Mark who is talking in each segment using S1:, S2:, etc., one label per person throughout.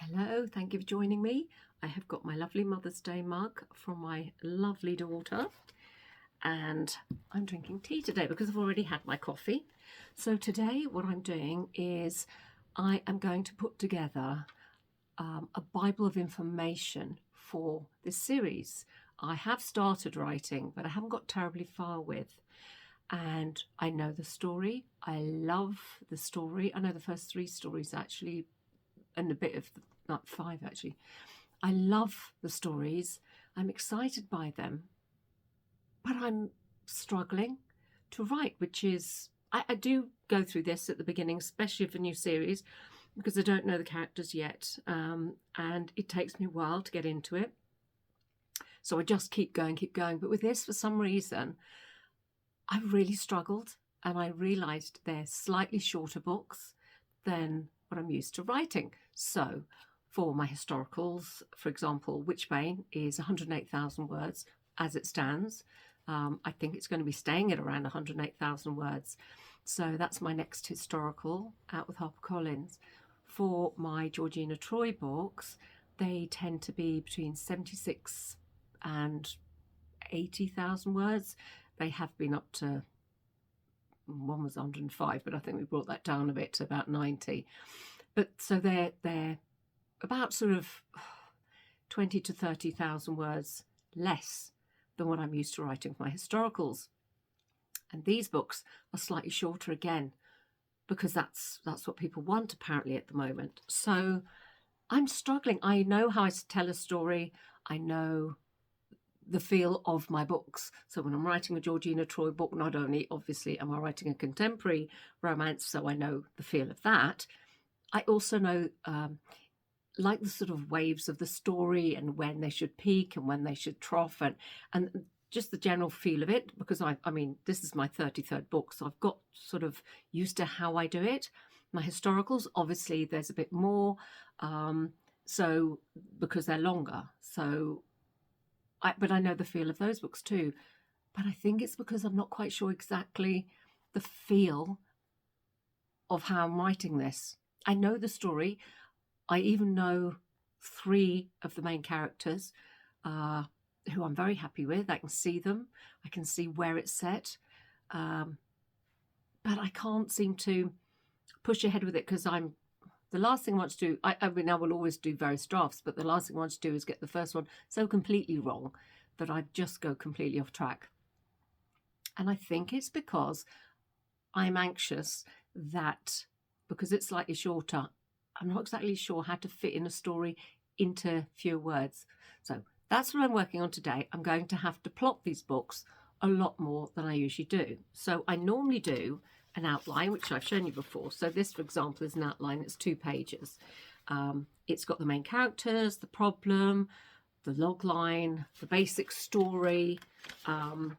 S1: Hello, thank you for joining me. I have got my lovely Mother's Day mug from my lovely daughter, and I'm drinking tea today because I've already had my coffee. So today what I'm doing is I am going to put together a Bible of information for this series. I have started writing, but I haven't got terribly far with. And I know the story. I love the story. I know the first 3 stories actually, and a bit of not 5 actually. I love the stories. I'm excited by them, but I'm struggling to write, which is, I do go through this at the beginning, especially of a new series, because I don't know the characters yet, and it takes me a while to get into it. So I just keep going. But with this, for some reason, I really struggled, and I realised they're slightly shorter books than what I'm used to writing. So for my historicals, for example, Witchbane is 108,000 words as it stands. I think it's going to be staying at around 108,000 words. So that's my next historical out with HarperCollins. For my Georgina Troy books, they tend to be between 76 and 80,000 words. They have been up to, one was 105, but I think we brought that down a bit to about 90. But so they're about sort of 20 to 30,000 words less than what I'm used to writing for my historicals. And these books are slightly shorter again, because that's what people want apparently at the moment. So I'm struggling. I know how to tell a story. I know the feel of my books. So when I'm writing a Georgina Troy book, not only obviously am I writing a contemporary romance, so I know the feel of that, I also know like the sort of waves of the story and when they should peak and when they should trough, and just the general feel of it, because I mean, this is my 33rd book, so I've got sort of used to how I do it. My historicals, obviously, there's a bit more, so because they're longer. So, but I know the feel of those books too. But I think it's because I'm not quite sure exactly the feel of how I'm writing this. I know the story. I even know 3 of the main characters who I'm very happy with. I can see them. I can see where it's set. But I can't seem to push ahead with it, because the last thing I want to do, I mean, I will always do various drafts, but the last thing I want to do is get the first one so completely wrong that I just go completely off track. And I think it's because I'm anxious that, because it's slightly shorter, I'm not exactly sure how to fit in a story into fewer words. So that's what I'm working on today. I'm going to have to plot these books a lot more than I usually do. So I normally do an outline, which I've shown you before. So this, for example, is an outline that's 2 pages. It's got the main characters, the problem, the log line, the basic story, and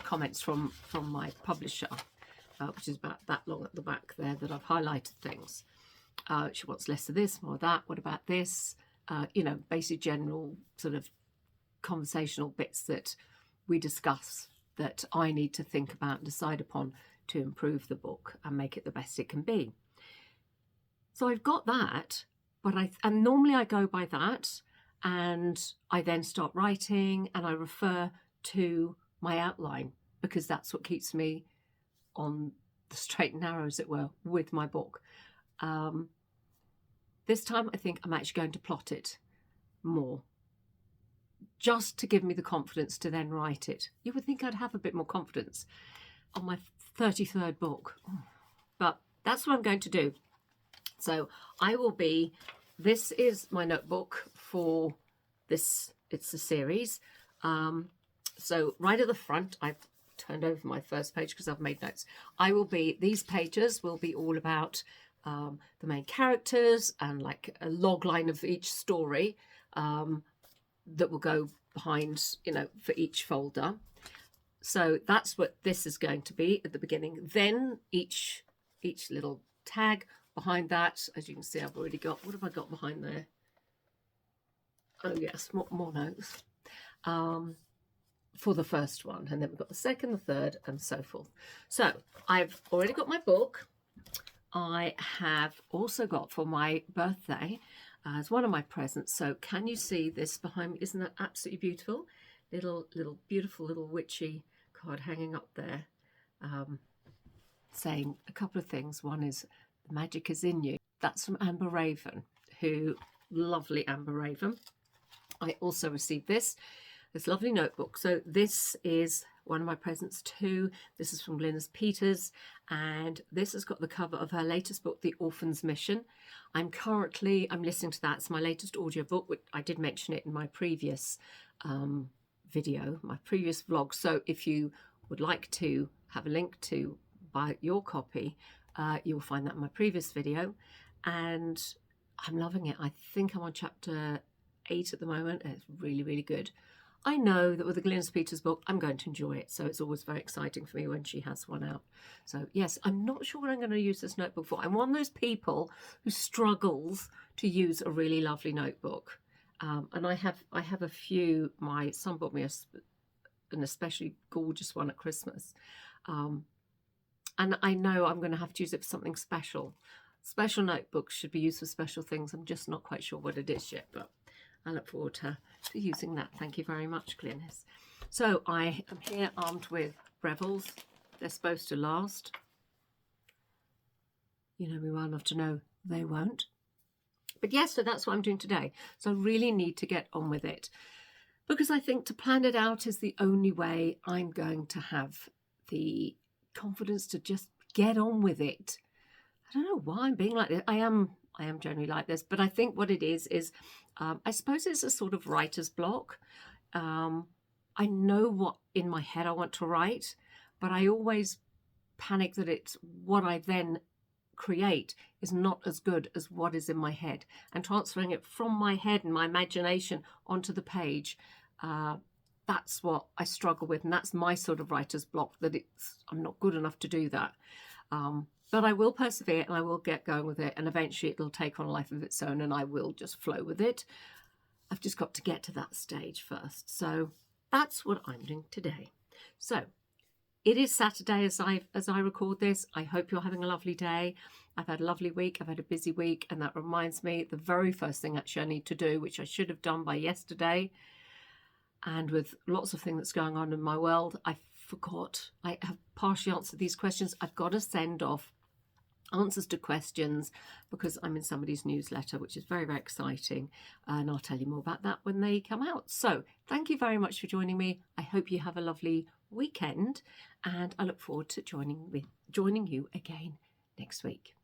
S1: comments from my publisher, which is about that long at the back there that I've highlighted things. She wants less of this, more of that. What about this? Basic general sort of conversational bits that we discuss that I need to think about and decide upon to improve the book and make it the best it can be. So I've got that, and normally I go by that, and I then start writing and I refer to my outline, because that's what keeps me on the straight and narrow, as it were, with my book. This time I think I'm actually going to plot it more, just to give me the confidence to then write it. You would think I'd have a bit more confidence on my 33rd book, but that's what I'm going to do. So this is my notebook for this, it's a series. So right at the front, I've turned over my first page because I've made notes. These pages will be all about the main characters and like a log line of each story that will go behind, for each folder. So that's what this is going to be at the beginning. Then each little tag behind that, as you can see, I've already got, what have I got behind there? Oh yes, more notes. For the first one, and then we've got the second, the third, and so forth. So I've already got my book. I have also got for my birthday as one of my presents. So can you see this behind me? Isn't that absolutely beautiful? Beautiful little witchy card hanging up there, saying a couple of things. One is the magic is in you. That's from Amber Raven, lovely Amber Raven. I also received this lovely notebook. So this is one of my presents too. This is from Glynis Peters, and this has got the cover of her latest book, The Orphan's Mission. I'm listening to that. It's my latest audiobook, which I did mention it in my previous video, my previous vlog. So if you would like to have a link to buy your copy, you will find that in my previous video. And I'm loving it. I think I'm on chapter 8 at the moment, and it's really, really good. I know that with the Glynis Peters book, I'm going to enjoy it. So it's always very exciting for me when she has one out. So yes, I'm not sure what I'm going to use this notebook for. I'm one of those people who struggles to use a really lovely notebook. And I have a few. My son bought me an especially gorgeous one at Christmas. And I know I'm going to have to use it for something special. Special notebooks should be used for special things. I'm just not quite sure what it is yet, but I look forward to using that. Thank you very much, Glynis. So I am here armed with Breville's. They're supposed to last. You know me well enough to know they won't. But yes, so that's what I'm doing today. So I really need to get on with it, because I think to plan it out is the only way I'm going to have the confidence to just get on with it. I don't know why I'm being like this. I am generally like this, but I think what it is I suppose it's a sort of writer's block. I know what in my head I want to write, but I always panic that it's what I then create is not as good as what is in my head, and transferring it from my head and my imagination onto the page. That's what I struggle with, and that's my sort of writer's block, that I'm not good enough to do that. But I will persevere, and I will get going with it, and eventually it'll take on a life of its own, and I will just flow with it. I've just got to get to that stage first. So that's what I'm doing today. So it is Saturday as I record this. I hope you're having a lovely day. I've had a lovely week. I've had a busy week, and that reminds me, the very first thing actually I need to do, which I should have done by yesterday, and with lots of things that's going on in my world, I forgot. I have partially answered these questions. I've got to send off answers to questions because I'm in somebody's newsletter, which is very, very exciting, and I'll tell you more about that when they come out. So thank you very much for joining me. I hope you have a lovely weekend, and I look forward to joining you again next week.